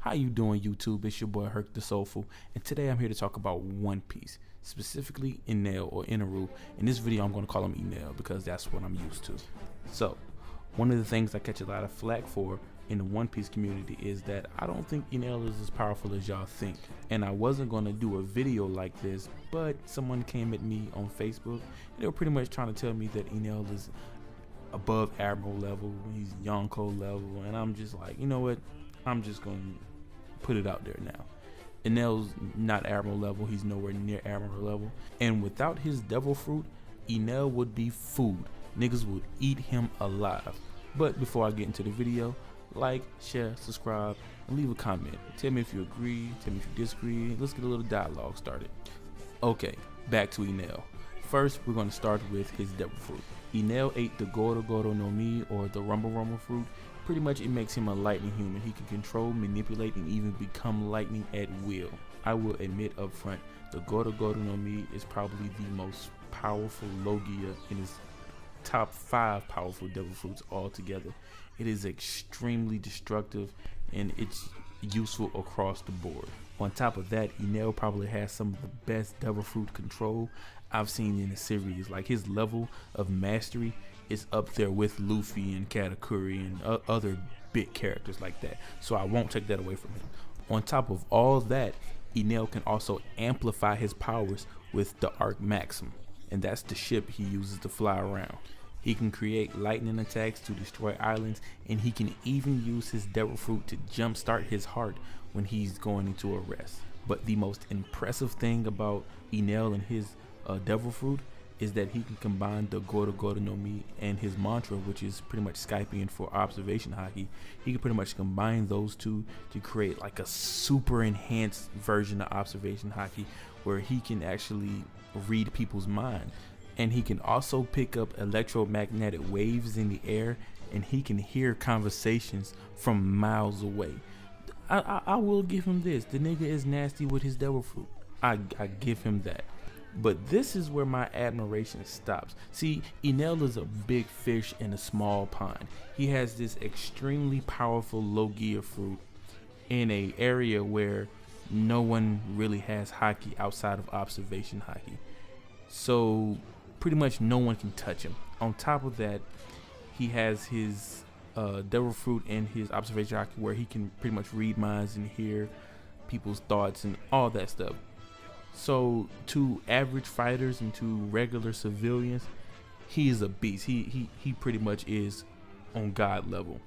How you doing, YouTube? It's your boy Herc the Soulful, and today I'm here to talk about One Piece, specifically Enel or Eneru. In this video, I'm going to call him Enel because that's what I'm used to. So, one of the things I catch a lot of flack for in the One Piece community is that I don't think Enel is as powerful as y'all think. And I wasn't going to do a video like this, but someone came at me on Facebook, and they were pretty much trying to tell me that Enel is above Admiral level, he's Yonko level, and I'm just like, you know what? I'm just going to put it out there now. Enel's not Admiral level, he's nowhere near Admiral level, and without his devil fruit, Enel would be food. Niggas would eat him alive. But before I get into the video, like, share, subscribe, and leave a comment. Tell me if you agree, tell me if you disagree. Let's get a little dialogue started. Okay, back to Enel. First, we're going to start with his devil fruit. Enel ate the Goro Goro no Mi, or the Rumble Rumble fruit. Pretty much it makes him a lightning human. He can control, manipulate, and even become lightning at will. I will admit up front, the Goro Goro no Mi is probably the most powerful Logia in his top 5 powerful devil fruits altogether. It is extremely destructive and it's useful across the board. On top of that, Enel probably has some of the best devil fruit control I've seen in the series. Like, his level of mastery is up there with Luffy and Katakuri and other big characters like that. So I won't take that away from him. On top of all that, Enel can also amplify his powers with the Arc Maxim, and that's the ship he uses to fly around. He can create lightning attacks to destroy islands, and he can even use his devil fruit to jumpstart his heart when he's going into a rest. But the most impressive thing about Enel and his devil fruit is that he can combine the Goro Goro no Mi and his mantra, which is pretty much Skypian for observation haki. He can pretty much combine those two to create like a super enhanced version of observation haki where he can actually read people's mind. And he can also pick up electromagnetic waves in the air, and he can hear conversations from miles away. I will give him this. The nigga is nasty with his devil fruit. I give him that. But this is where my admiration stops. See, Enel is a big fish in a small pond. He has this extremely powerful Logia fruit in an area where no one really has haki outside of observation haki. So pretty much no one can touch him. On top of that, he has his devil fruit and his observation haki where he can pretty much read minds and hear people's thoughts and all that stuff. So to average fighters and to regular civilians, he is a beast. He pretty much is on God level.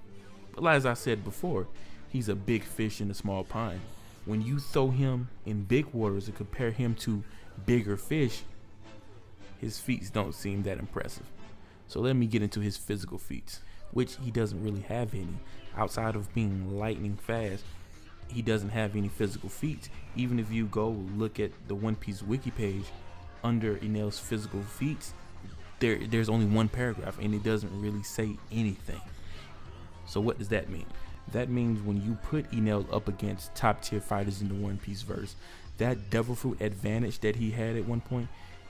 But as I said before, he's a big fish in a small pond. When you throw him in big waters and compare him to bigger fish, his feats don't seem that impressive. So let me get into his physical feats, which he doesn't really have any. Outside of being lightning fast, he doesn't have any physical feats. Even if you go look at the One Piece wiki page, under Enel's physical feats, there's only one paragraph and it doesn't really say anything. So what does that mean? That means when you put Enel up against top tier fighters in the One Piece verse, that devil fruit advantage that he had at one point,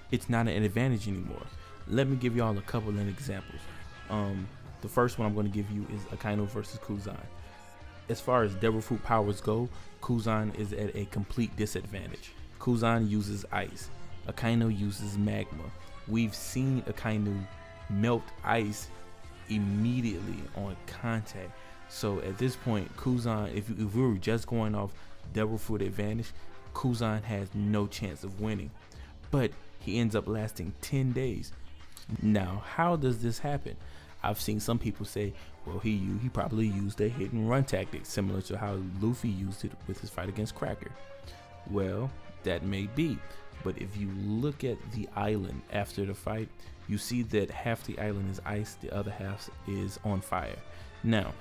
it's not an advantage anymore. Let me give y'all a couple of examples. The first one I'm going to give you is Akainu versus Kuzan. As far as devil fruit powers go, Kuzan is at a complete disadvantage. Kuzan uses ice. Akainu uses magma. We've seen Akainu melt ice immediately on contact. So at this point, Kuzan, if we were just going off devil fruit advantage, Kuzan has no chance of winning. But he ends up lasting 10 days. Now, how does this happen? I've seen some people say, well, he probably used a hit and run tactic, similar to how Luffy used it with his fight against Cracker. Well, that may be, but if you look at the island after the fight, you see that half the island is ice, the other half is on fire. Now,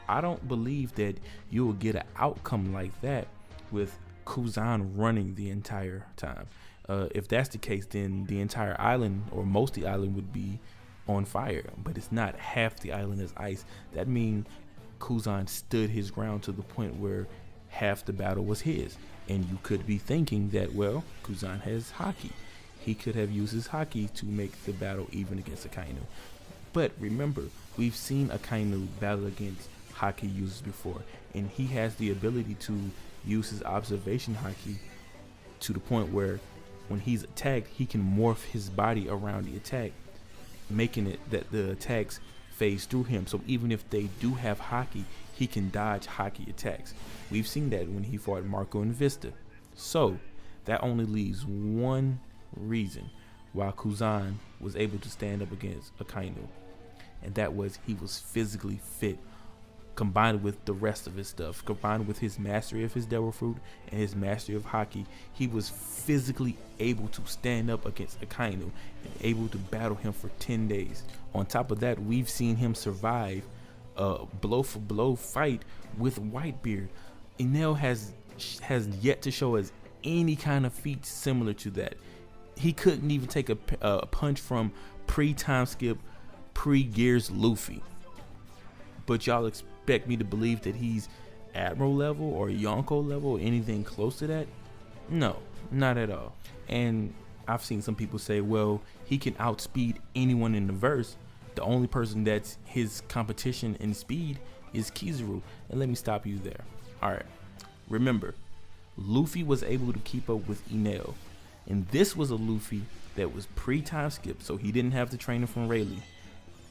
I don't believe that you will get an outcome like that with Kuzan running the entire time. If that's the case, then the entire island, or most of the island, would be on fire, but it's not. Half the island is ice. That means Kuzan stood his ground to the point where half the battle was his. And you could be thinking that, well, Kuzan has haki. He could have used his haki to make the battle even against Akainu. But remember, we've seen Akainu battle against haki users before, and he has the ability to use his observation haki to the point where when he's attacked, he can morph his body around the attack, making it that the attacks phase through him. So even if they do have haki, he can dodge haki attacks. We've seen that when he fought Marco and Vista. So that only leaves one reason why Kuzan was able to stand up against Akainu, and that was he was physically fit, combined with the rest of his stuff, combined with his mastery of his Devil Fruit and his mastery of haki. He was physically able to stand up against Akainu and able to battle him for 10 days. On top of that, we've seen him survive a blow for blow fight with Whitebeard. Enel has yet to show us any kind of feat similar to that. He couldn't even take a punch from pre-time skip, pre-Gears Luffy. But y'all expect me to believe that he's Admiral level or Yonko level or anything close to that? No, not at all. And I've seen some people say, well, he can outspeed anyone in the verse. The only person that's his competition in speed is Kizaru. And let me stop you there. Alright, remember, Luffy was able to keep up with Enel. And this was a Luffy that was pre-time skip, so he didn't have the training from Rayleigh.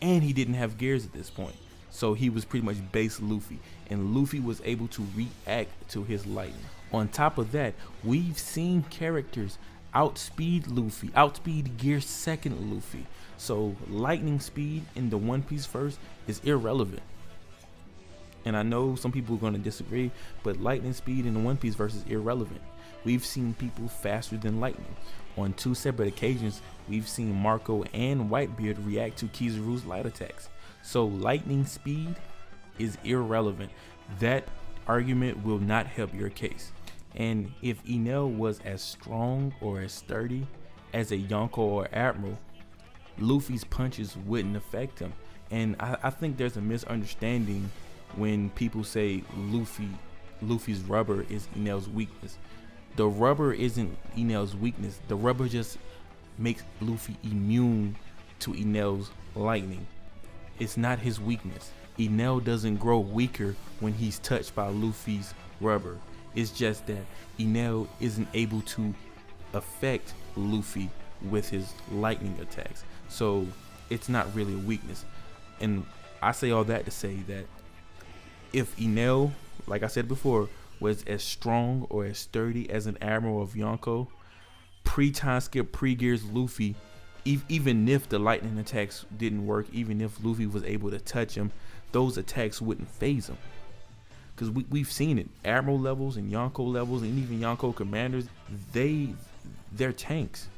And he didn't have gears at this point. So he was pretty much base Luffy. And Luffy was able to react to his lightning. On top of that, we've seen characters outspeed Luffy, outspeed Gear 2nd Luffy. So lightning speed in the One Piece verse is irrelevant. And I know some people are going to disagree, but lightning speed in the One Piece verse is irrelevant. We've seen people faster than lightning. On 2 separate occasions, we've seen Marco and Whitebeard react to Kizaru's light attacks. So lightning speed is irrelevant. That argument will not help your case. And if Enel was as strong or as sturdy as a Yonko or Admiral, Luffy's punches wouldn't affect him. And I think there's a misunderstanding when people say Luffy's rubber is Enel's weakness. The rubber isn't Enel's weakness. The rubber just makes Luffy immune to Enel's lightning. It's not his weakness. Enel doesn't grow weaker when he's touched by Luffy's rubber. It's just that Enel isn't able to affect Luffy with his lightning attacks. So it's not really a weakness. And I say all that to say that if Enel, like I said before, was as strong or as sturdy as an Admiral of Yonko, pre-time skip, pre-Gears Luffy, even if the lightning attacks didn't work, even if Luffy was able to touch him, those attacks wouldn't phase him. Because we've seen it, Admiral levels and Yonko levels and even Yonko commanders, they're tanks.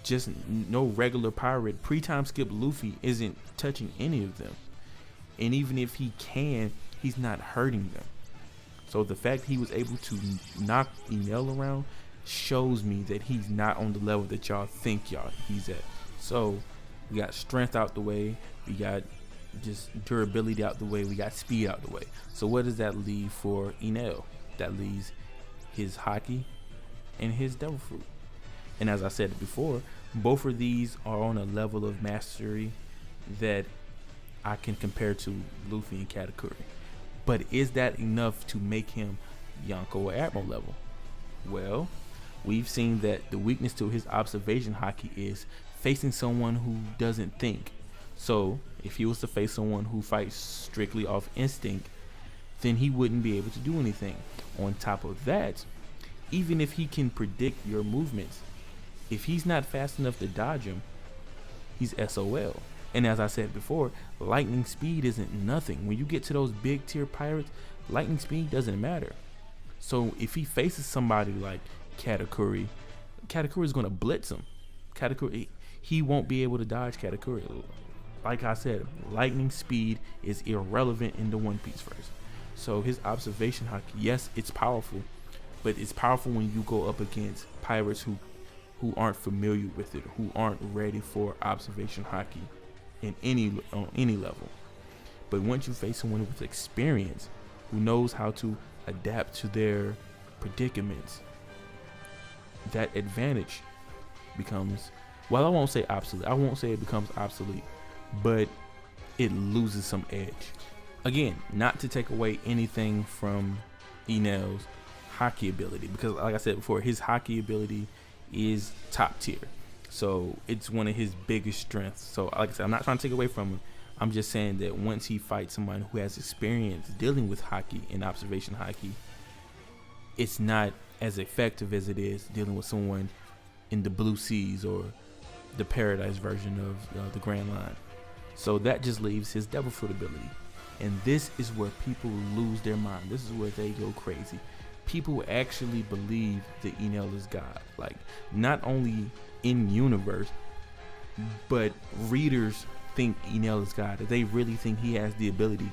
Just no regular pirate. Pre-time skip Luffy isn't touching any of them. And even if he can, he's not hurting them. So the fact he was able to knock Enel around shows me that he's not on the level that y'all think he's at. So we got strength out the way, we got just durability out the way, we got speed out the way. So what does that leave for Enel? That leaves his haki and his Devil Fruit. And as I said before, both of these are on a level of mastery that I can compare to Luffy and Katakuri. But is that enough to make him Yonko or Admiral level? Well, we've seen that the weakness to his observation haki is facing someone who doesn't think. So if he was to face someone who fights strictly off instinct, then he wouldn't be able to do anything. On top of that, even if he can predict your movements, if he's not fast enough to dodge him, he's SOL. And as I said before, lightning speed isn't nothing. When you get to those big tier pirates, lightning speed doesn't matter. So if he faces somebody like Katakuri is going to blitz him. Katakuri, he won't be able to dodge Katakuri. Like I said, lightning speed is irrelevant in the One Piece verse. So his observation haki, yes, it's powerful, but it's powerful when you go up against pirates who aren't familiar with it, who aren't ready for observation haki on any level. But once you face someone with experience who knows how to adapt to their predicaments, that advantage becomes, well, I won't say obsolete. I won't say it becomes obsolete, but it loses some edge. Again, not to take away anything from Enel's hockey ability, because like I said before, his hockey ability is top tier. So it's one of his biggest strengths. So like I said, I'm not trying to take away from him. I'm just saying that once he fights someone who has experience dealing with hockey and observation hockey, it's not as effective as it is dealing with someone in the Blue Seas or the Paradise version of the Grand Line. So that just leaves his Devil Fruit ability. And this is where people lose their mind. This is where they go crazy. People actually believe that Enel is God. Like, not only in universe, but readers think Enel is God. That they really think he has the ability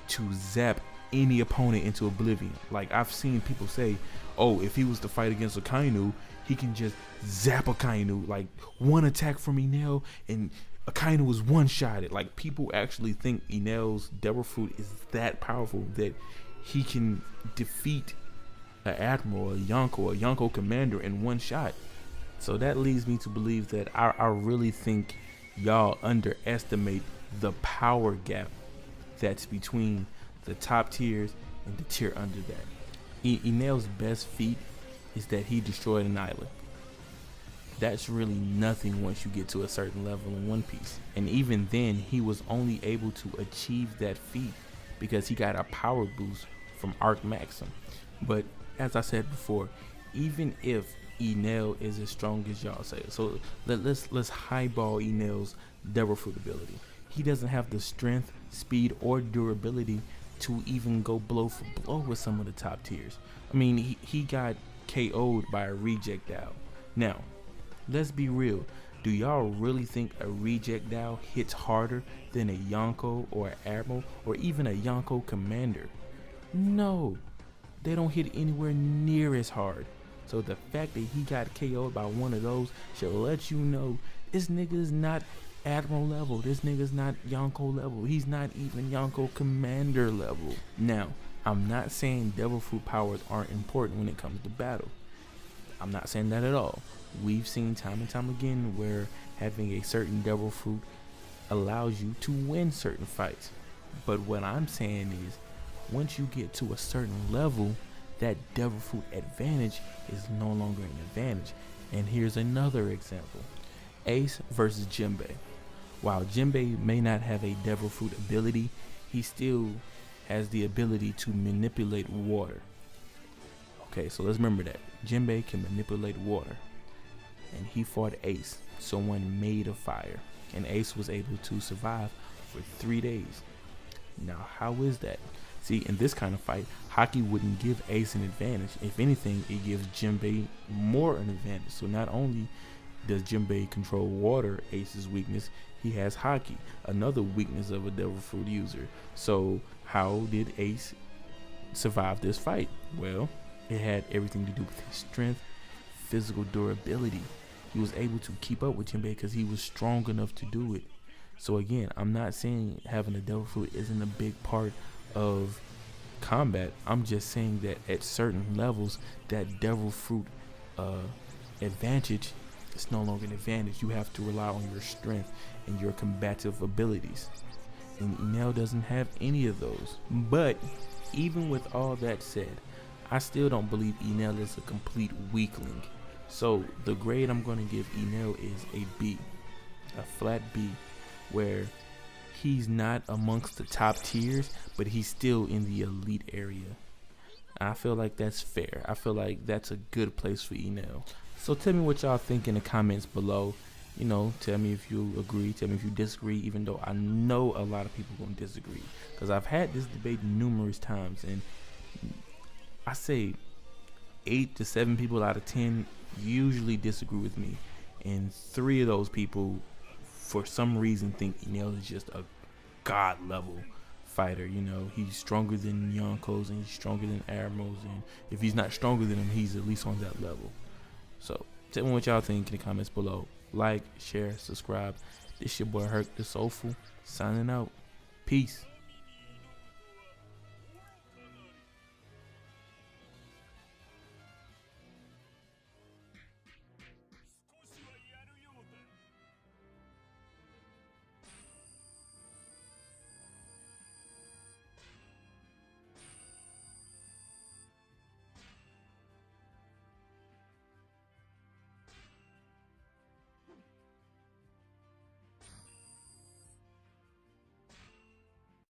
to zap any opponent into oblivion. Like, I've seen people say, oh, if he was to fight against a Kainu, he can just zap a Kainu. Like, one attack from Enel and a Kainu was one-shotted. Like, people actually think Enel's Devil Fruit is that powerful that he can defeat an Admiral, a Yonko commander in one shot. So that leads me to believe that I really think y'all underestimate the power gap that's between the top tiers and the tier under that. Enel's best feat is that he destroyed an island. That's really nothing once you get to a certain level in One Piece. And even then, he was only able to achieve that feat because he got a power boost from Arc Maxim. But as I said before, even if Enel is as strong as y'all say, so let's highball Enel's Devil Fruit ability. He doesn't have the strength, speed, or durability to even go blow for blow with some of the top tiers. I mean, he got KO'd by a rejectile. Now, let's be real. Do y'all really think a rejectile hits harder than a Yonko or an Admiral or even a Yonko commander? No, they don't hit anywhere near as hard. So the fact that he got KO'd by one of those should let you know this nigga is not Admiral level. This nigga's not Yonko level. He's not even Yonko commander level. Now, I'm not saying Devil Fruit powers aren't important when it comes to battle. I'm not saying that at all. We've seen time and time again where having a certain Devil Fruit allows you to win certain fights. But what I'm saying is, once you get to a certain level, that Devil Fruit advantage is no longer an advantage. And here's another example. Ace versus Jinbei. While Jinbei may not have a Devil Fruit ability, he still has the ability to manipulate water. Okay, so let's remember that. Jinbei can manipulate water. And he fought Ace, someone made of fire. And Ace was able to survive for 3 days. Now, how is that? See, in this kind of fight, Haki wouldn't give Ace an advantage. If anything, it gives Jinbei more an advantage. So not only does Jinbei control water, Ace's weakness, he has Haki, another weakness of a Devil Fruit user. So how did Ace survive this fight? Well, it had everything to do with his strength, physical durability. He was able to keep up with Jinbei because he was strong enough to do it. So again, I'm not saying having a Devil Fruit isn't a big part of combat. I'm just saying that at certain levels, that Devil Fruit advantage is no longer an advantage. You have to rely on your strength and your combative abilities. And Enel doesn't have any of those. But even with all that said, I still don't believe Enel is a complete weakling. So the grade I'm going to give Enel is a B, a flat B, where he's not amongst the top tiers, but he's still in the elite area. I feel like that's fair. I feel like that's a good place for Enel. So tell me what y'all think in the comments below. You know, tell me if you agree, tell me if you disagree, even though I know a lot of people are going to disagree. Because I've had this debate numerous times, and I say 8 to 7 people out of 10 usually disagree with me. And 3 of those people, for some reason, think Enel is just a god level fighter. You know, he's stronger than Yonkos and he's stronger than Admirals, and if he's not stronger than him, he's at least on that level. So tell me what y'all think in the comments below. Like, share, subscribe. This your boy Herc the Soulful, signing out. Peace.